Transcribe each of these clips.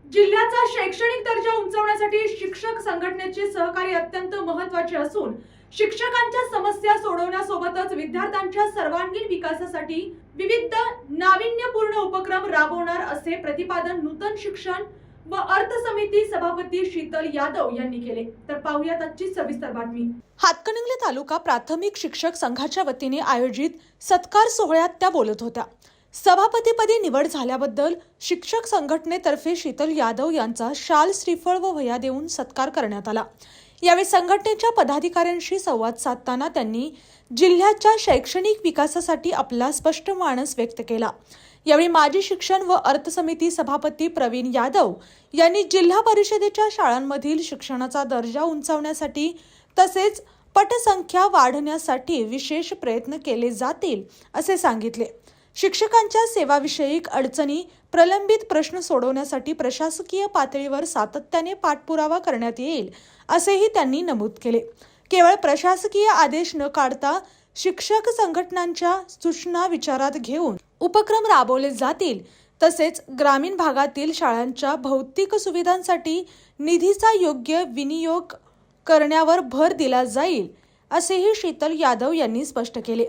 जिल्ह्याचा शैक्षणिक दर्जा उंचावण्यासाठी शिक्षक संघटनेचे सहकार्य अत्यंत महत्त्वाचे असून शिक्षकांच्या समस्या सोडवण्यासोबतच विद्यार्थ्यांच्या सर्वांगीण विकासासाठी विविध नाविन्यपूर्ण उपक्रम राबवणार असे प्रतिपादन नूतन शिक्षण व अर्थ समिती सभापती शीतल यादव यांनी केले। तर पाहूयात आजची सविस्तर बातमी। हातकणंगले तालुका प्राथमिक शिक्षक संघाच्या वतीने आयोजित सत्कार सोहळ्यात त्या बोलत होत्या। सभापतीपदी निवड झाल्याबद्दल शिक्षक संघटनेतर्फे शीतल यादव यांचा शाल, श्रीफळ व वह्या देऊन सत्कार करण्यात आला। यावेळी संघटनेच्या पदाधिकाऱ्यांशी संवाद साधताना त्यांनी जिल्ह्याच्या शैक्षणिक विकासासाठी आपला स्पष्ट मानस व्यक्त केला। यावेळी माजी शिक्षण व अर्थ समिती सभापती प्रवीण यादव यांनी जिल्हा परिषदेच्या शाळांमधील शिक्षणाचा दर्जा उंचावण्यासाठी तसेच पटसंख्या वाढवण्यासाठी विशेष प्रयत्न केले जातील असे सांगितले। शिक्षकांच्या सेवाविषयक अडचणी, प्रलंबित प्रश्न सोडवण्यासाठी प्रशासकीय पातळीवर सातत्याने पाठपुरावा करण्यात येईल असेही त्यांनी नमूद केले। केवळ प्रशासकीय आदेश न काढता शिक्षक संघटनांच्या सूचना विचारात घेऊन उपक्रम राबवले जातील। तसेच ग्रामीण भागातील शाळांच्या भौतिक सुविधांसाठी निधीचा योग्य विनियोग करण्यावर भर दिला जाईल असेही शीतल यादव यांनी स्पष्ट केले।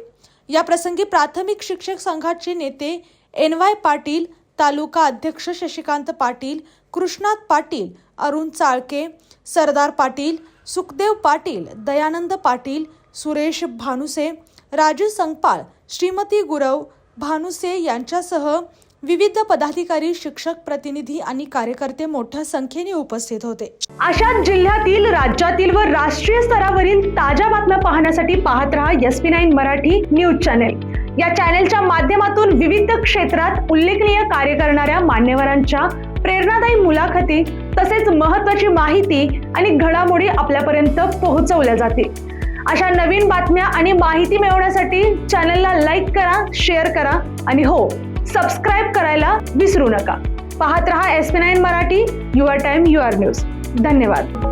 या प्रसंगी प्राथमिक शिक्षक संघाचे नेते NY पाटील, तालुका अध्यक्ष शशिकांत पाटील, कृष्णात पाटील, अरुण चाळके, सरदार पाटील, सुखदेव पाटील, दयानंद पाटील, सुरेश भानुसे, राजू संगपाळ, श्रीमती गुरव भानुसे यांच्यासह विविध पदाधिकारी, शिक्षक प्रतिनिधी आणि कार्यकर्ते मोठ्या संख्येने उपस्थित होते। अशाच जिल्ह्यातील, राज्यातील व राष्ट्रीय स्तरावरील ताज्या बातम्या पाहण्यासाठी पाहत रहा SP9 मराठी न्यूज चॅनेल। या चॅनेलच्या माध्यमातून विविध क्षेत्रात उल्लेखनीय कार्य करणाऱ्या मान्यवरांच्या प्रेरणादायी मुलाखती तसेच महत्त्वाची माहिती आणि घडामोडी आपल्यापर्यंत पोहोचवल्या जातील। अशा नवीन बातम्या आणि माहिती मिळवण्यासाठी चॅनलला लाईक करा, शेअर करा आणि हो, सबस्क्राइब करायला विसरू नका। पाहत रहा SP9 Marathi, your time your news. धन्यवाद।